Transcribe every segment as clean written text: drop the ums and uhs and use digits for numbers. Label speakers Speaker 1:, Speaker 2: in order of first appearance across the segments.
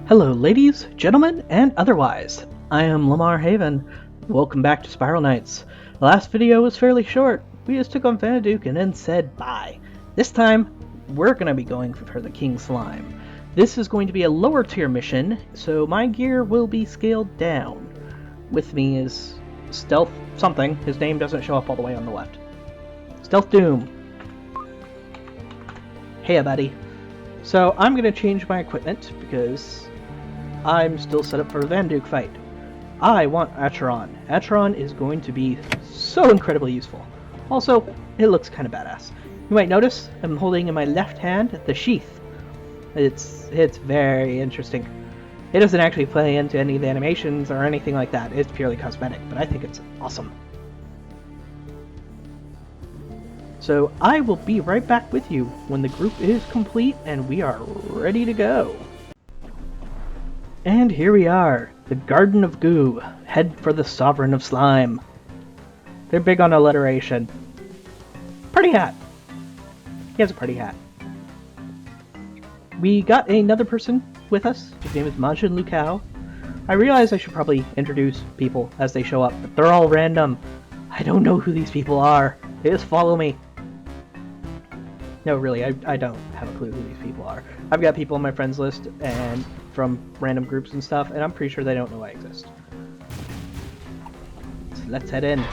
Speaker 1: Hello ladies, gentlemen, and otherwise. I am Lamar Haven. Welcome back to Spiral Knights. The last video was fairly short. We just took on Vanaduke and then said bye. This time, we're going to be going for the King Slime. This is going to be a lower tier mission, so my gear will be scaled down. With me is Stealth something. His name doesn't show up all the way on the left. Stealth Doom. Hey buddy. So I'm going to change my equipment because I'm still set up for a Vanaduke fight. I want Acheron. Acheron is going to be so incredibly useful. Also, it looks kind of badass. You might notice I'm holding in my left hand the sheath. It's very interesting. It doesn't actually play into any of the animations or anything like that. It's purely cosmetic, but I think it's awesome. So I will be right back with you when the group is complete and we are ready to go. And here we are, the Garden of Goo. Head for the Sovereign of Slime. They're big on alliteration. Party hat. He has a party hat. We got another person with us. His name is Majin Lukao. I realize I should probably introduce people as they show up, but they're all random. I don't know who these people are. They just follow me. No, really, I don't have a clue who these people are. I've got people on my friends list and from random groups and stuff, and I'm pretty sure they don't know I exist. So let's head in.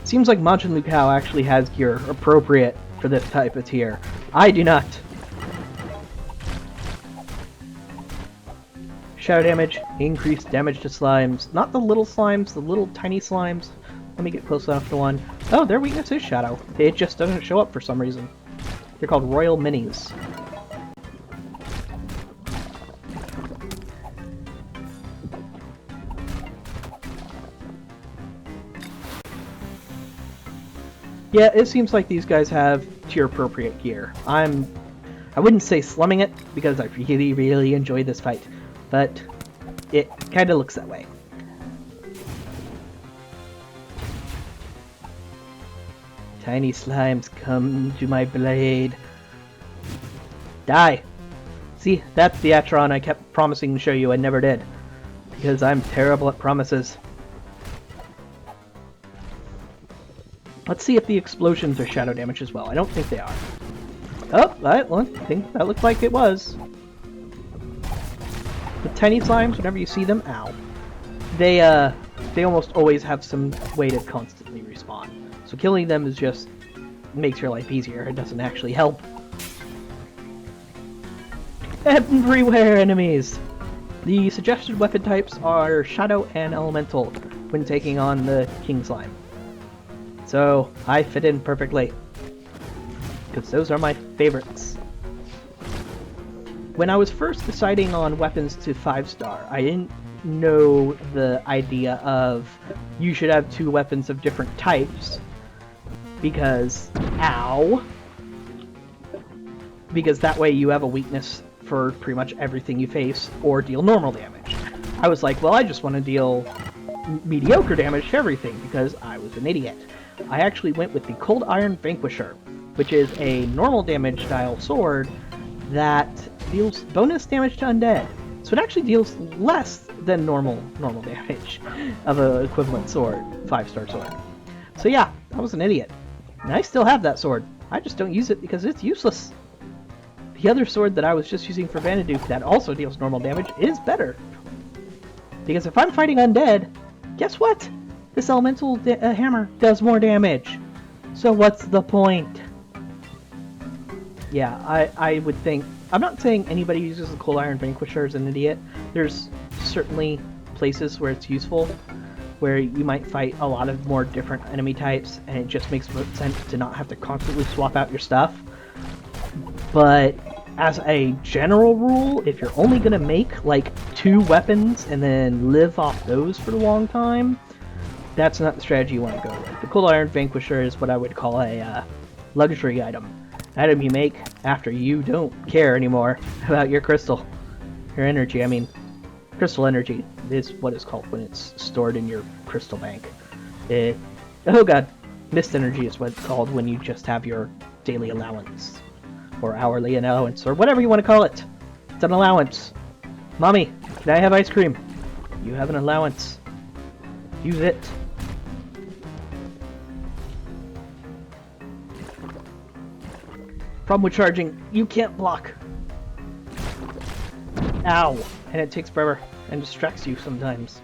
Speaker 1: Seems like Majin Lukao actually has gear appropriate for this type of tier. I do not. Shadow damage, increased damage to slimes. Not the little slimes, the little tiny slimes. Let me get close enough to one. Oh, their weakness is Shadow. It just doesn't show up for some reason. They're called Royal Minis. Yeah, it seems like these guys have tier-appropriate gear. I wouldn't say slumming it, because I really enjoyed this fight, but it kind of looks that way. Tiny slimes, come to my blade. Die! See, that's the Acheron I kept promising to show you and never did. Because I'm terrible at promises. Let's see if the explosions are shadow damage as well. I don't think they are. Oh, I think that looked like it was. The tiny slimes, whenever you see them, ow. They almost always have some way to constantly respawn. So killing them is just makes your life easier. It doesn't actually help. Everywhere enemies! The suggested weapon types are Shadow and Elemental when taking on the King Slime. So I fit in perfectly. Because those are my favorites. When I was first deciding on weapons to 5-star, I didn't know the idea of you should have 2 weapons of different types. Because, ow! Because that way you have a weakness for pretty much everything you face, or deal normal damage. I was like, well, I just want to deal mediocre damage to everything, because I was an idiot. I actually went with the Cold Iron Vanquisher, which is a normal damage style sword that deals bonus damage to undead. So it actually deals less than normal damage of an equivalent sword, 5-star sword. So yeah, I was an idiot. And I still have that sword. I just don't use it because it's useless. The other sword that I was just using for Vanaduke that also deals normal damage is better. Because if I'm fighting undead, guess what? This elemental hammer does more damage. So what's the point? Yeah, I would think... I'm not saying anybody who uses the Cold Iron Vanquisher is an idiot. There's certainly places where it's useful, where you might fight a lot of more different enemy types, and it just makes sense to not have to constantly swap out your stuff. But as a general rule, if you're only going to make like 2 weapons and then live off those for a long time, that's not the strategy you want to go with. The Cold Iron Vanquisher is what I would call a luxury item. Item you make after you don't care anymore about your crystal. Your energy, I mean. Crystal energy is what it's called when it's stored in your crystal bank. Oh god, mist energy is what it's called when you just have your daily allowance. or hourly allowance, or whatever you want to call it. It's an allowance. Mommy, can I have ice cream? You have an allowance. Use it. Problem with charging, you can't block. Ow! And it takes forever and distracts you sometimes.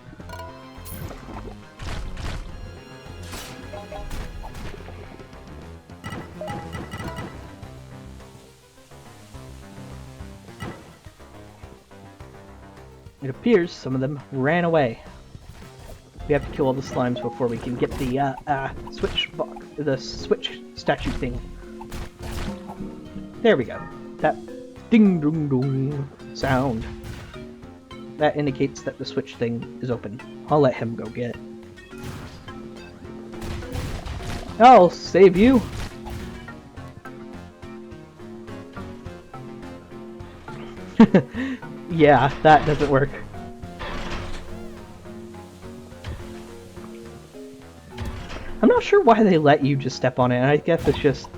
Speaker 1: It appears some of them ran away. We have to kill all the slimes before we can get the switch statue thing. There we go. That ding dong dong sound. That indicates that the switch thing is open. I'll let him go get it. I'll save you. Yeah, that doesn't work. I'm not sure why they let you just step on it, and I guess it's just,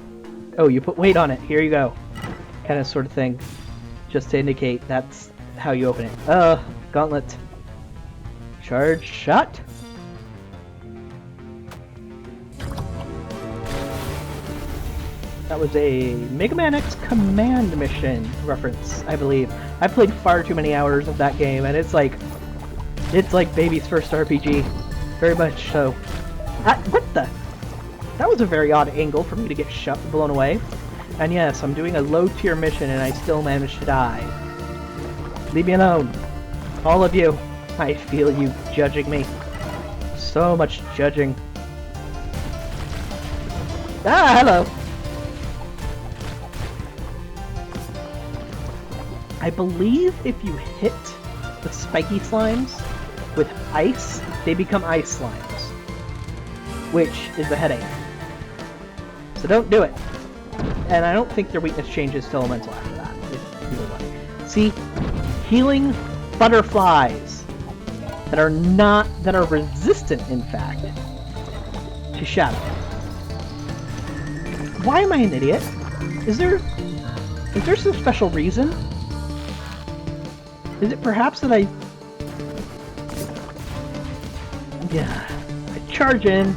Speaker 1: oh, you put weight on it, here you go, kind of sort of thing, just to indicate that's how you open it. Gauntlet. Charge shot. That was a Mega Man X Command Mission reference, I believe. I played far too many hours of that game, and it's like baby's first RPG, very much so. What the? That was a very odd angle for me to get blown away. And yes, I'm doing a low-tier mission, and I still managed to die. Leave me alone, all of you. I feel you judging me. So much judging. Ah, hello. I believe if you hit the spiky slimes with ice, they become ice slimes, which is a headache. So don't do it. And I don't think their weakness changes to elemental after that, if you would like. See, healing butterflies that are resistant, in fact, to shadow. Why am I an idiot? Is there some special reason? Is it perhaps that I charge in,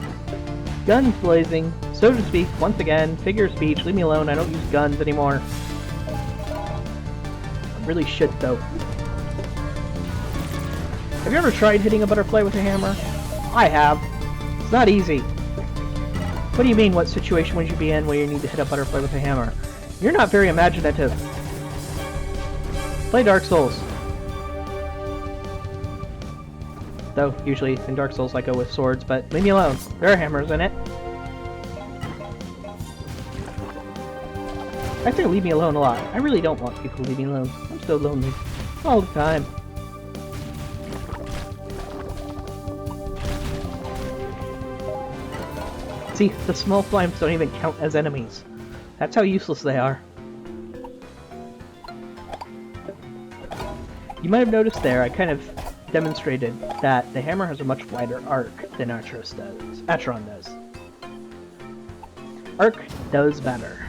Speaker 1: guns blazing, so to speak, once again, figure of speech, leave me alone, I don't use guns anymore. I really should, though. Have you ever tried hitting a butterfly with a hammer? I have. It's not easy. What do you mean, what situation would you be in where you need to hit a butterfly with a hammer? You're not very imaginative. Play Dark Souls. Though, usually in Dark Souls I go with swords, but leave me alone. There are hammers in it. I say leave me alone a lot. I really don't want people to leave me alone. I'm so lonely. All the time. See, the small slimes don't even count as enemies. That's how useless they are. You might have noticed there, I kind of demonstrated that the hammer has a much wider arc than Acheron does. Arc does better.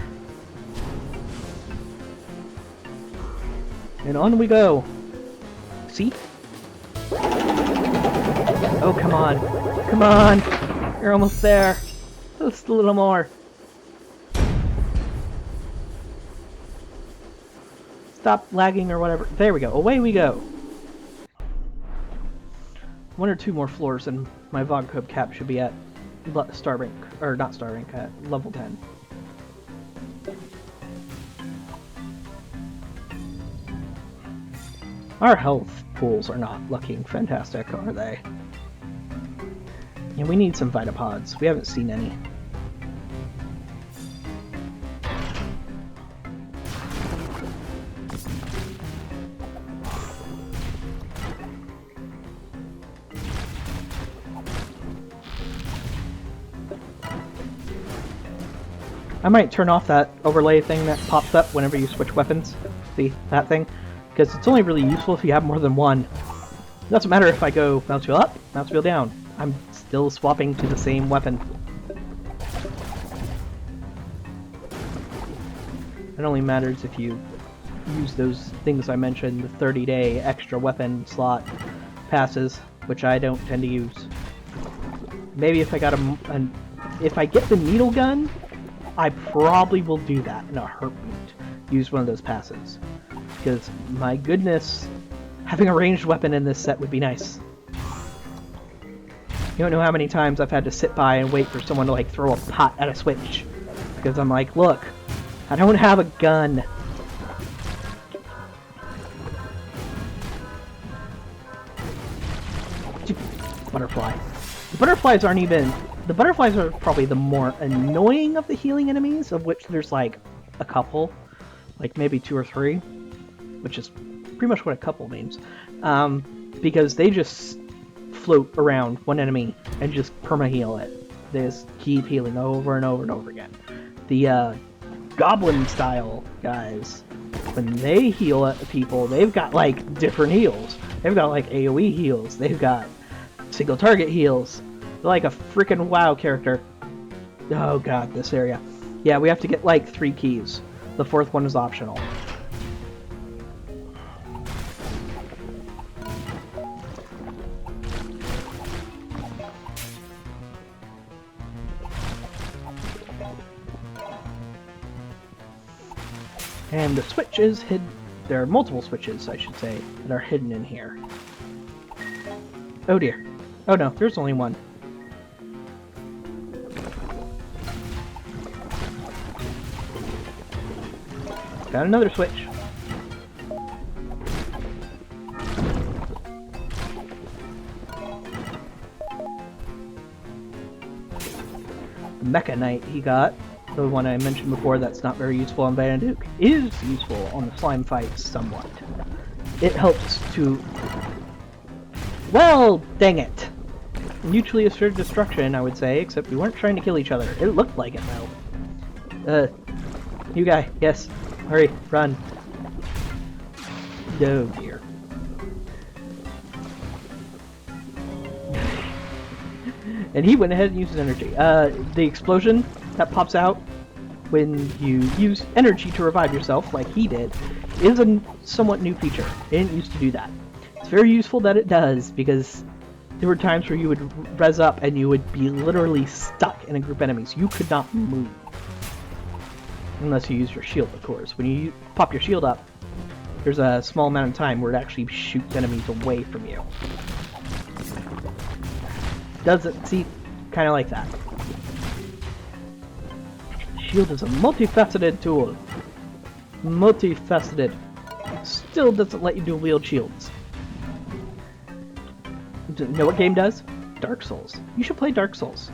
Speaker 1: And on we go. See? Oh, come on. Come on! You're almost there. Just a little more. Stop lagging or whatever. There we go. Away we go. One or two more floors and my vodka cap should be at star rank, or not star rank, at level 10. Our health pools are not looking fantastic, are they? And we need some Vitapods. We haven't seen any. I might turn off that overlay thing that pops up whenever you switch weapons. See, that thing? Because it's only really useful if you have more than one. It doesn't matter if I go mouse wheel up, mouse wheel down. I'm still swapping to the same weapon. It only matters if you use those things I mentioned, the 30-day extra weapon slot passes, which I don't tend to use. Maybe if I got if I get the needle gun, I probably will do that in a heartbeat. Use one of those passes. Because, my goodness, having a ranged weapon in this set would be nice. You don't know how many times I've had to sit by and wait for someone to like throw a pot at a switch. Because I'm like, look, I don't have a gun. Butterfly. The butterflies aren't even... The butterflies are probably the more annoying of the healing enemies, of which there's like a couple. Like maybe 2 or 3. Which is pretty much what a couple means. Because they just float around one enemy and just perma-heal it. They just keep healing over and over and over again. The goblin style guys, when they heal at people, they've got like different heals. They've got like AoE heals. They've got single target heals. They're like a freaking WoW character. Oh god, this area. Yeah, we have to get like 3 keys. The 4th one is optional. And the switch is hidden. There are multiple switches, I should say, that are hidden in here. Oh dear. Oh no, there's only one. Got another switch. The Mecha Knight he got, the one I mentioned before that's not very useful on Banduke, is useful on the slime fights somewhat. It helps to... Well, dang it! Mutually assured destruction, I would say, except we weren't trying to kill each other. It looked like it, though. You guy, yes. Hurry, run. Oh dear. And he went ahead and used his energy. The explosion that pops out when you use energy to revive yourself, like he did, is a somewhat new feature. It didn't used to do that. It's very useful that it does, because there were times where you would res up and you would be literally stuck in a group of enemies. You could not move. Unless you use your shield, of course. When you pop your shield up, there's a small amount of time where it actually shoots enemies away from you. Does it? See? Kind of like that. Shield is a multifaceted tool. Multifaceted. Still doesn't let you dual wield shields. You know what game does? Dark Souls. You should play Dark Souls.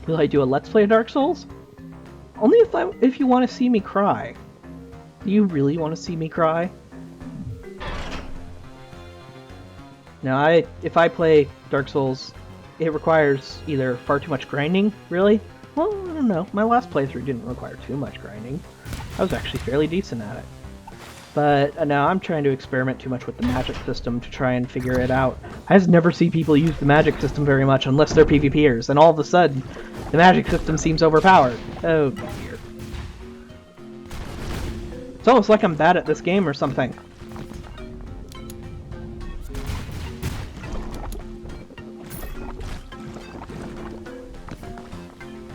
Speaker 1: Will I do a Let's Play of Dark Souls? Only if you want to see me cry. Do you really want to see me cry? Now, if I play Dark Souls, it requires either far too much grinding, really? Well, I don't know. My last playthrough didn't require too much grinding. I was actually fairly decent at it. But now I'm trying to experiment too much with the magic system to try and figure it out. I just never see people use the magic system very much unless they're PvPers, and all of a sudden, the magic system seems overpowered. Oh dear. It's almost like I'm bad at this game or something.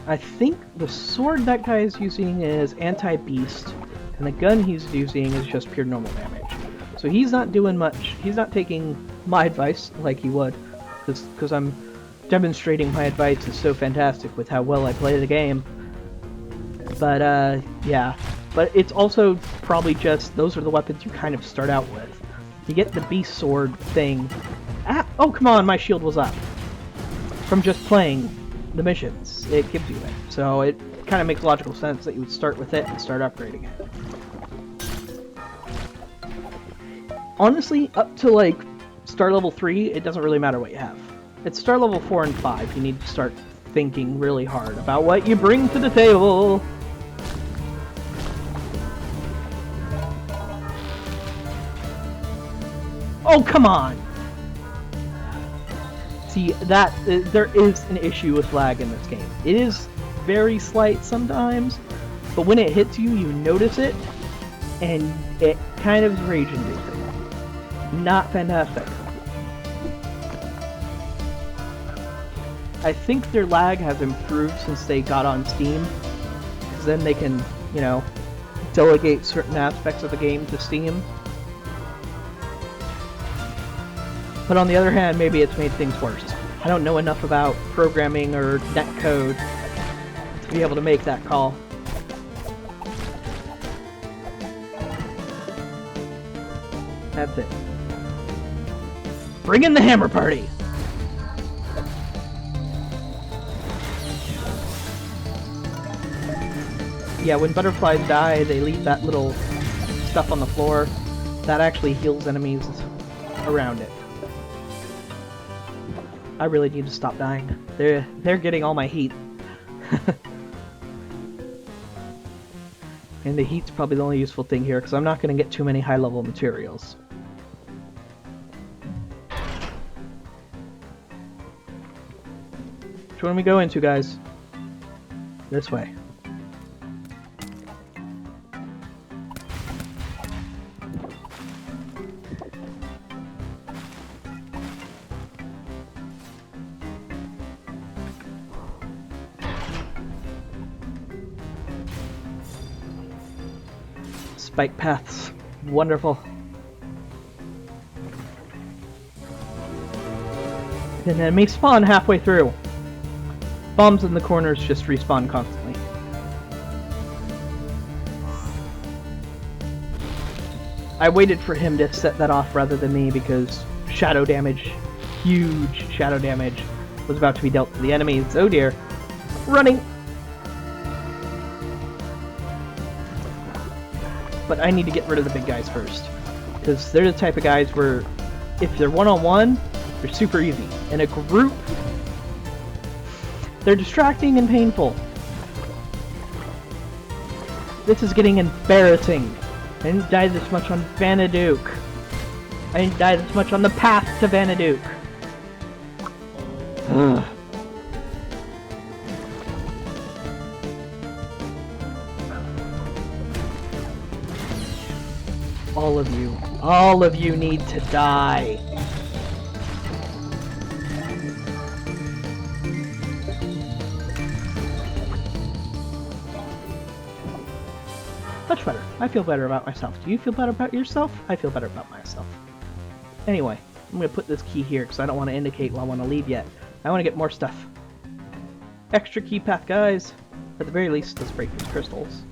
Speaker 1: I think the sword that guy is using is anti-beast, and the gun he's using is just pure normal damage. So he's not doing much. He's not taking my advice like he would, because I'm demonstrating my advice is so fantastic with how well I play the game. But, yeah. But it's also probably just, those are the weapons you kind of start out with. You get the beast sword thing. Ah, oh, come on, my shield was up. From just playing the missions, it gives you it. So it kind of makes logical sense that you would start with it and start upgrading it. Honestly, up to like star level 3, it doesn't really matter what you have. It's star level 4 and 5, you need to start thinking really hard about what you bring to the table. Oh, come on! See, that there is an issue with lag in this game. It is very slight sometimes, but when it hits you, you notice it, and it kind of is rage-inducing. Not fantastic. I think their lag has improved since they got on Steam, because then they can, you know, delegate certain aspects of the game to Steam. But on the other hand, maybe it's made things worse. I don't know enough about programming or netcode to be able to make that call. That's it. Bring in the hammer party! Yeah, when butterflies die, they leave that little stuff on the floor. That actually heals enemies around it. I really need to stop dying. They're getting all my heat. And the heat's probably the only useful thing here, because I'm not going to get too many high-level materials. Which one are we going to, guys? This way. Spike paths. Wonderful. And enemy spawn halfway through. Bombs in the corners just respawn constantly. I waited for him to set that off rather than me because shadow damage, huge shadow damage, was about to be dealt to the enemies. Oh dear. Running! But I need to get rid of the big guys first. Because they're the type of guys where, if they're one-on-one, they're super easy. In a group, they're distracting and painful. This is getting embarrassing. I didn't die this much on Vanaduke. I didn't die this much on the path to Vanaduke. Ugh. All of you need to die. Much better. I feel better about myself. Do you feel better about yourself? I feel better about myself. Anyway, I'm going to put this key here because I don't want to indicate when I want to leave yet. I want to get more stuff. Extra key path, guys. At the very least, let's break these crystals.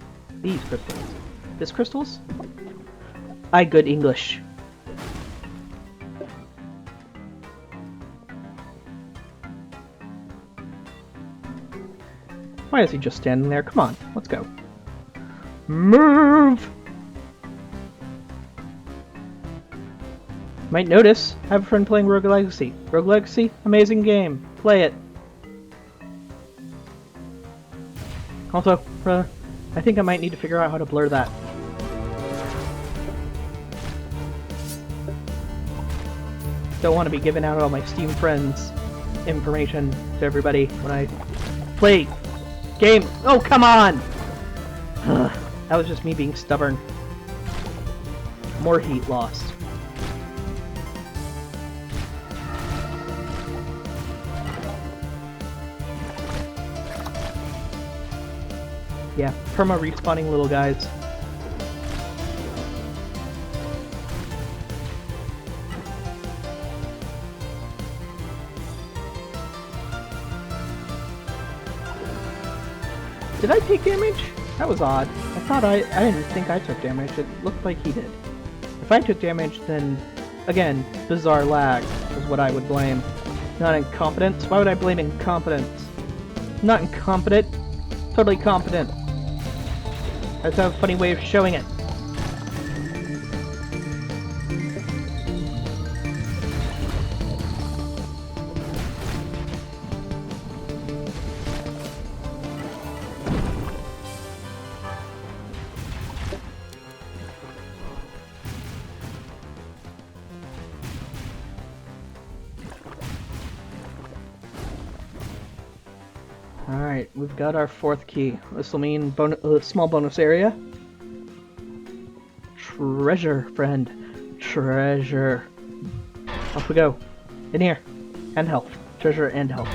Speaker 1: These crystals. This crystals? I good English. Why is he just standing there? Come on, let's go. Move! Might notice, I have a friend playing Rogue Legacy. Rogue Legacy, amazing game. Play it. Also, I think I might need to figure out how to blur that. Don't want to be giving out all my Steam friends information to everybody when I play game. Oh, come on! That was just me being stubborn. More heat lost. Yeah, perma respawning little guys. Did I take damage? That was odd. I didn't think I took damage. It looked like he did. If I took damage, then, again, bizarre lag is what I would blame. Not incompetence. Why would I blame incompetence? Not incompetent. Totally competent. I just have a funny way of showing it. we've got our 4th key. This will mean small bonus area. Treasure, friend. Treasure. Off we go. In here. And health. Treasure and health.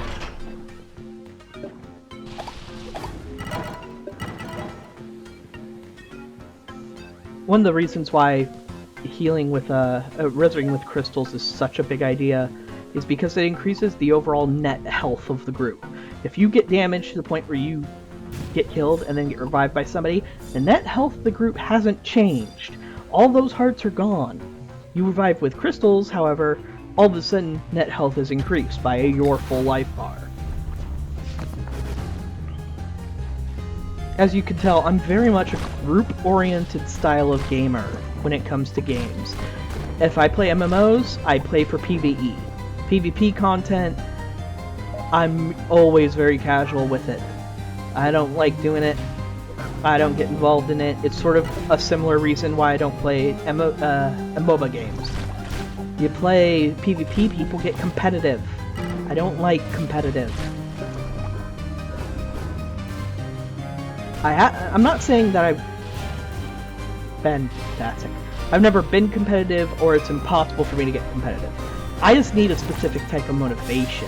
Speaker 1: One of the reasons why healing with resurrecting with crystals is such a big idea is because it increases the overall net health of the group. If you get damaged to the point where you get killed and then get revived by somebody, the net health of the group hasn't changed. All those hearts are gone. You revive with crystals, however, all of a sudden net health is increased by your full life bar. As you can tell, I'm very much a group-oriented style of gamer when it comes to games. If I play MMOs, I play for PvE. PvP content, I'm always very casual with it. I don't like doing it. I don't get involved in it. It's sort of a similar reason why I don't play MOBA games. You play PvP, people get competitive. I don't like competitive. I'm not saying that I've been fantastic. I've never been competitive, or it's impossible for me to get competitive. I just need a specific type of motivation.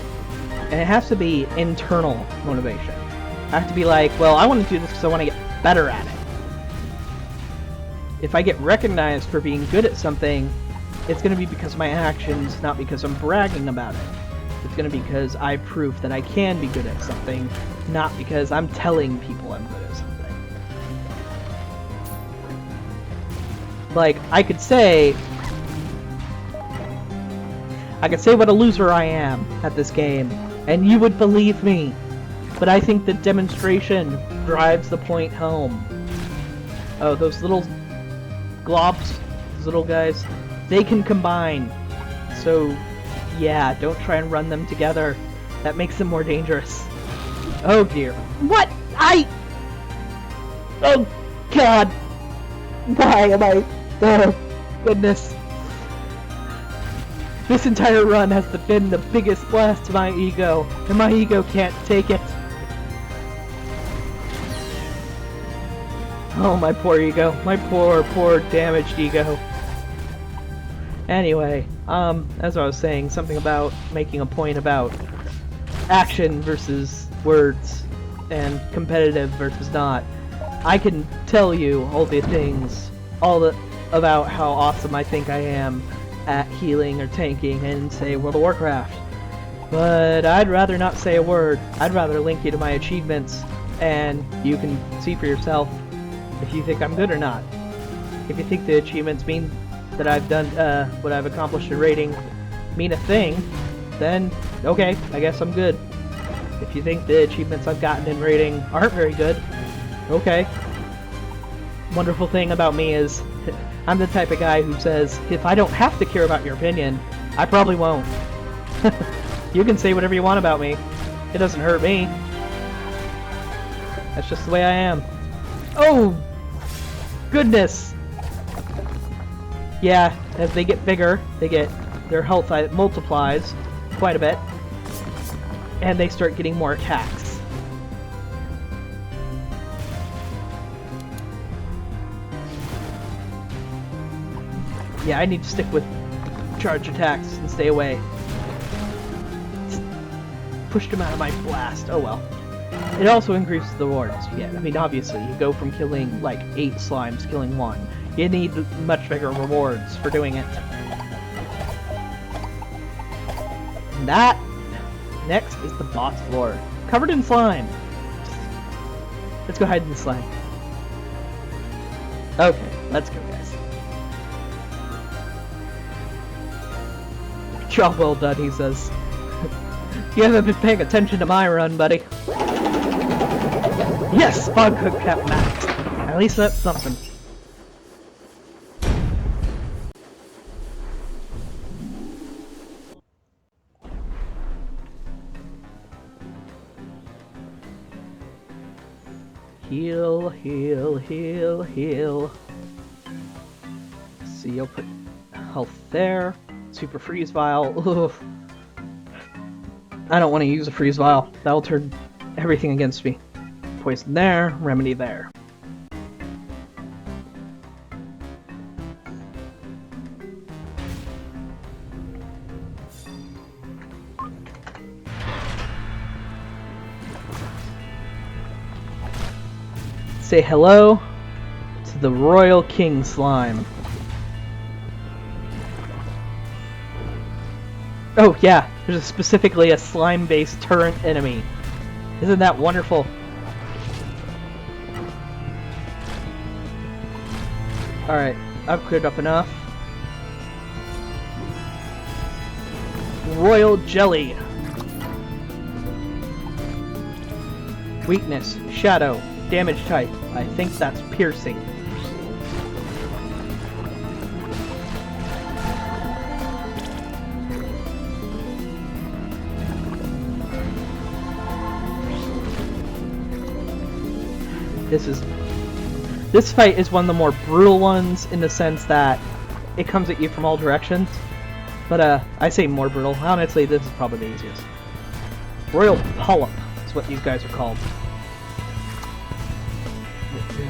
Speaker 1: And it has to be internal motivation. I have to be like, well, I want to do this because I want to get better at it. If I get recognized for being good at something, it's going to be because of my actions, not because I'm bragging about it. It's going to be because I proved that I can be good at something, not because I'm telling people I'm good at something. Like, I could say what a loser I am at this game, and you would believe me. But I think the demonstration drives the point home. Oh, those little globs, those little guys, they can combine. So, yeah, don't try and run them together. That makes them more dangerous. Oh dear. What? Oh, God. Why am I... Oh, goodness. This entire run has been the biggest blast to my ego, and my ego can't take it. Oh, my poor ego. My poor damaged ego. Anyway, as I was saying, something about making a point about action versus words, and competitive versus not. I can tell you all the things, about how awesome I think I am at healing or tanking in, say, World of Warcraft. But I'd rather not say a word. I'd rather link you to my achievements, and you can see for yourself if you think I'm good or not. If you think the achievements mean that I've done, what I've accomplished in raiding mean a thing, then, okay, I guess I'm good. If you think the achievements I've gotten in raiding aren't very good, okay. Wonderful thing about me is, I'm the type of guy who says, if I don't have to care about your opinion, I probably won't. You can say whatever you want about me. It doesn't hurt me. That's just the way I am. Oh! Goodness! Yeah, as they get bigger, their health multiplies quite a bit. And they start getting more attacks. Yeah, I need to stick with charge attacks and stay away. Pushed him out of my blast. Oh well. It also increases the rewards you get. I mean, obviously, you go from killing like 8 slimes to killing 1. You need much bigger rewards for doing it. And that next is the boss floor, covered in slime. Let's go hide in the slime. Okay, let's go, guys. Job well done, he says. You haven't been paying attention to my run, buddy. Yes, Fog Hook Cap Max. At least that's something. Heal, heal, heal, heal. See, you'll put health there. Super Freeze Vial. Ugh. I don't want to use a Freeze Vial. That'll turn everything against me. poison there, remedy there. Say hello to the Royal King Slime. Oh yeah, there's specifically a slime-based turret enemy. Isn't that wonderful? Alright, I've cleared up enough. Royal Jelly. Weakness, Shadow, damage type. I think that's piercing. This fight is one of the more brutal ones in the sense that it comes at you from all directions. But I say more brutal. Honestly, this is probably the easiest. Royal Polyp is what these guys are called.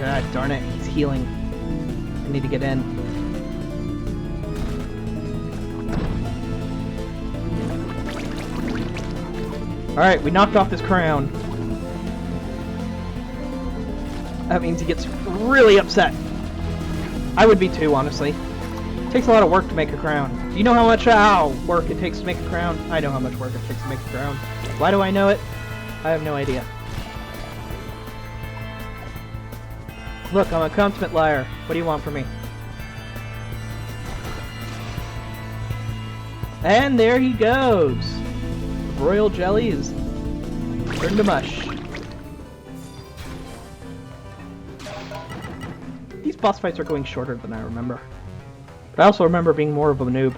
Speaker 1: Ah, darn it, he's healing. I need to get in. Alright, we knocked off his crown. That means he gets really upset. I would be too, honestly. It takes a lot of work to make a crown. Do you know how much work it takes to make a crown? I know how much work it takes to make a crown. Why do I know it? I have no idea. Look, I'm a consummate liar. What do you want from me? And there he goes! Royal Jelly is turned to mush. These boss fights are going shorter than I remember. But I also remember being more of a noob.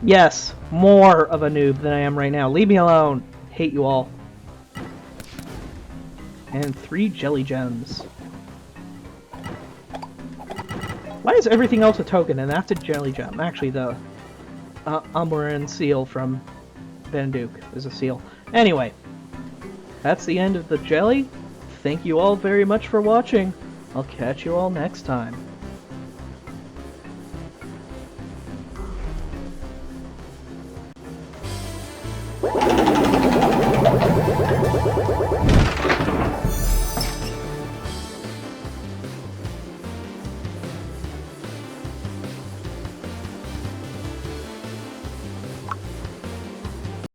Speaker 1: Yes, more of a noob than I am right now. Leave me alone. Hate you all. And 3 jelly gems. Why is everything else a token and that's a jelly gem? Actually, the Umbran seal from Banduke is a seal. Anyway, that's the end of the jelly. Thank you all very much for watching. I'll catch you all next time.